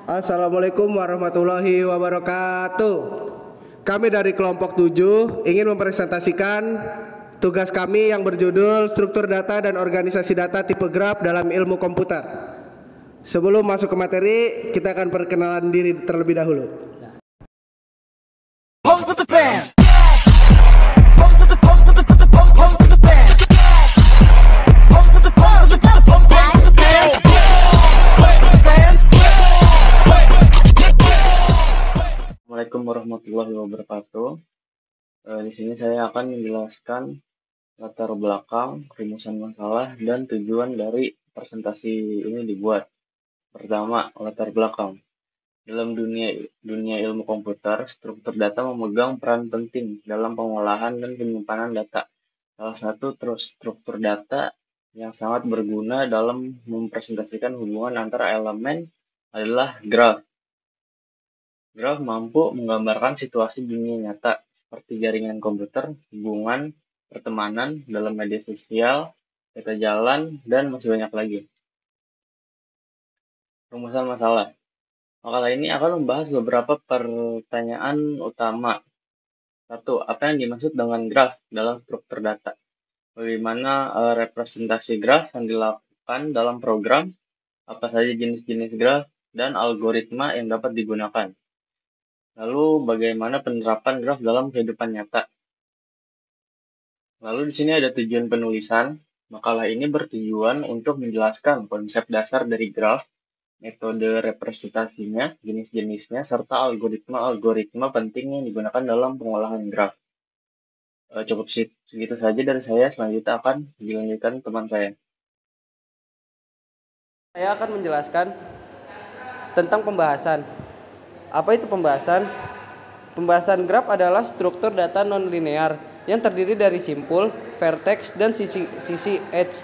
Assalamualaikum warahmatullahi wabarakatuh. Kami dari kelompok 7 ingin mempresentasikan tugas kami yang berjudul Struktur Data dan Organisasi Data Tipe Graph dalam Ilmu Komputer. Sebelum masuk ke materi, kita akan perkenalan diri terlebih dahulu. Assalamualaikum warahmatullahi wabarakatuh. Di sini saya akan menjelaskan latar belakang, rumusan masalah, dan tujuan dari presentasi ini dibuat. Pertama, latar belakang. Dalam dunia ilmu komputer, struktur data memegang peran penting dalam pengolahan dan penyimpanan data. Salah satu struktur data yang sangat berguna dalam mempresentasikan hubungan antara elemen adalah graf. Graf mampu menggambarkan situasi dunia nyata, seperti jaringan komputer, hubungan, pertemanan, dalam media sosial, peta jalan, dan masih banyak lagi. Rumusan masalah. Makalah ini akan membahas beberapa pertanyaan utama. 1. Apa yang dimaksud dengan graf dalam struktur data? Bagaimana representasi graf yang dilakukan dalam program? Apa saja jenis-jenis graf dan algoritma yang dapat digunakan? Lalu bagaimana penerapan graf dalam kehidupan nyata? Lalu di sini ada tujuan penulisan. Makalah ini bertujuan untuk menjelaskan konsep dasar dari graf, metode representasinya, jenis-jenisnya, serta algoritma penting yang digunakan dalam pengolahan graf. Cukup segitu saja dari saya. Selanjutnya akan dilanjutkan teman saya. Saya akan menjelaskan tentang pembahasan. Apa itu pembahasan? Pembahasan graf adalah struktur data non-linear yang terdiri dari simpul, vertex, dan sisi edge.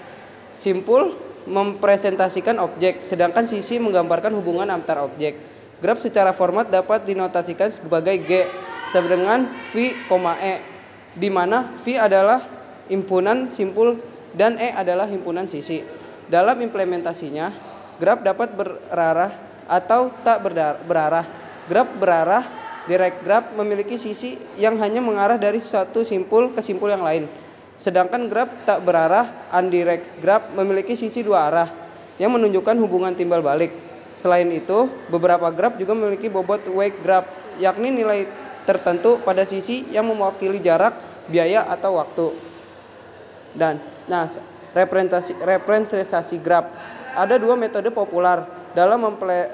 Simpul mempresentasikan objek, sedangkan sisi menggambarkan hubungan antar objek. Graf secara format dapat dinotasikan sebagai G sama dengan V, E, di mana V adalah himpunan simpul dan E adalah himpunan sisi. Dalam implementasinya, graf dapat berarah atau tak berarah. Graf berarah, direct graph, memiliki sisi yang hanya mengarah dari suatu simpul ke simpul yang lain. Sedangkan graf tak berarah, undirect graph, memiliki sisi dua arah yang menunjukkan hubungan timbal balik. Selain itu, beberapa graf juga memiliki bobot weight graph, yakni nilai tertentu pada sisi yang mewakili jarak, biaya, atau waktu. Representasi graf. Ada dua metode populer dalam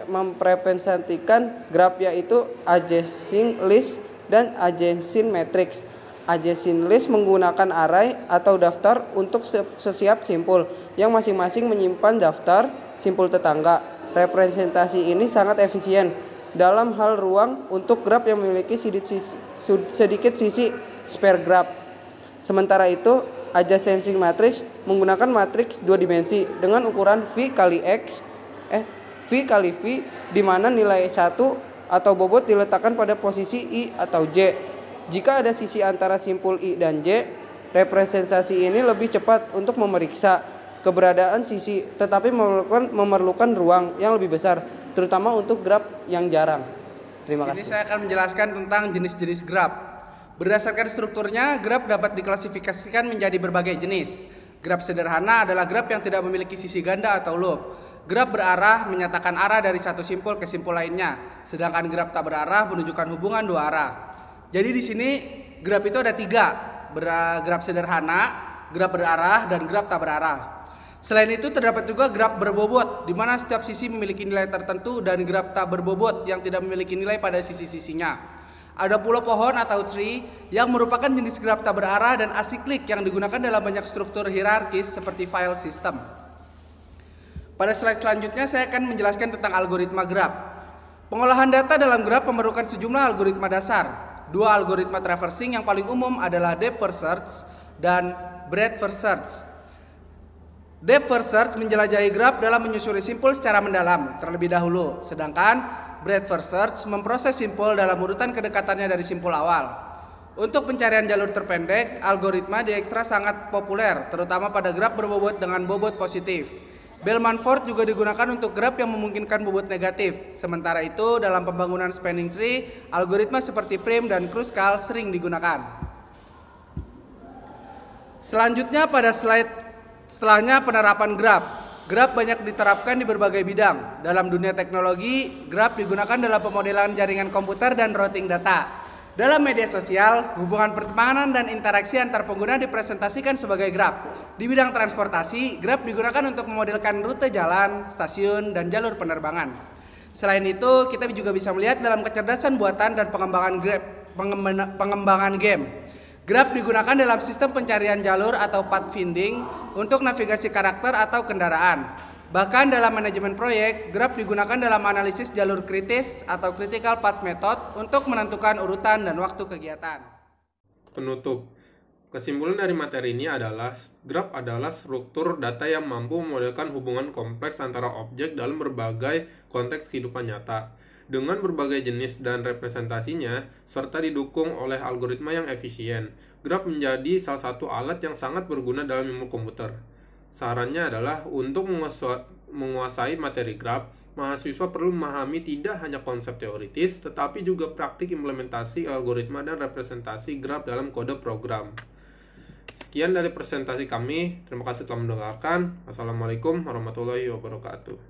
mempresentasikan graf, yaitu adjancing list dan adjancing matrix. Adjancing list menggunakan array atau daftar untuk setiap simpul yang masing-masing menyimpan daftar simpul tetangga. Representasi ini sangat efisien dalam hal ruang untuk graf yang memiliki sedikit sisi spare graph. Sementara itu, adjancing matrix menggunakan matriks dua dimensi dengan ukuran V kali V, di mana nilai 1 atau bobot diletakkan pada posisi I atau J. Jika ada sisi antara simpul I dan J, representasi ini lebih cepat untuk memeriksa keberadaan sisi, tetapi memerlukan ruang yang lebih besar, terutama untuk graf yang jarang. Terima kasih. Di sini saya akan menjelaskan tentang jenis-jenis graf. Berdasarkan strukturnya, graf dapat diklasifikasikan menjadi berbagai jenis. Graf sederhana adalah graf yang tidak memiliki sisi ganda atau loop. Graf berarah menyatakan arah dari satu simpul ke simpul lainnya, sedangkan graf tak berarah menunjukkan hubungan dua arah. Jadi di sini graf itu ada tiga, graf sederhana, graf berarah, dan graf tak berarah. Selain itu terdapat juga graf berbobot, di mana setiap sisi memiliki nilai tertentu, dan graf tak berbobot yang tidak memiliki nilai pada sisi-sisinya. Ada pula pohon atau tree yang merupakan jenis graf tak berarah dan asiklik yang digunakan dalam banyak struktur hierarkis seperti file system. Pada slide selanjutnya saya akan menjelaskan tentang algoritma graf. Pengolahan data dalam graf memerlukan sejumlah algoritma dasar. Dua algoritma traversing yang paling umum adalah depth first search dan breadth first search. Depth first search menjelajahi graf dalam menyusuri simpul secara mendalam terlebih dahulu, sedangkan breadth first search memproses simpul dalam urutan kedekatannya dari simpul awal. Untuk pencarian jalur terpendek, algoritma Dijkstra sangat populer, terutama pada graf berbobot dengan bobot positif. Bellman-Ford juga digunakan untuk graf yang memungkinkan bobot negatif. Sementara itu, dalam pembangunan spanning tree, algoritma seperti Prim dan Kruskal sering digunakan. Selanjutnya pada slide setelahnya penerapan graf. Graf banyak diterapkan di berbagai bidang. Dalam dunia teknologi, graf digunakan dalam pemodelan jaringan komputer dan routing data. Dalam media sosial, hubungan pertemanan dan interaksi antar pengguna dipresentasikan sebagai graf. Di bidang transportasi, graf digunakan untuk memodelkan rute jalan, stasiun, dan jalur penerbangan. Selain itu, kita juga bisa melihat dalam kecerdasan buatan dan pengembangan game. Graf digunakan dalam sistem pencarian jalur atau path finding untuk navigasi karakter atau kendaraan. Bahkan dalam manajemen proyek, graf digunakan dalam analisis jalur kritis atau critical path method untuk menentukan urutan dan waktu kegiatan. Penutup. Kesimpulan dari materi ini adalah graf adalah struktur data yang mampu memodelkan hubungan kompleks antara objek dalam berbagai konteks kehidupan nyata. Dengan berbagai jenis dan representasinya, serta didukung oleh algoritma yang efisien, graf menjadi salah satu alat yang sangat berguna dalam ilmu komputer. Sarannya adalah untuk menguasai materi graf, mahasiswa perlu memahami tidak hanya konsep teoritis, tetapi juga praktik implementasi algoritma dan representasi graf dalam kode program. Sekian dari presentasi kami. Terima kasih telah mendengarkan. Wassalamualaikum warahmatullahi wabarakatuh.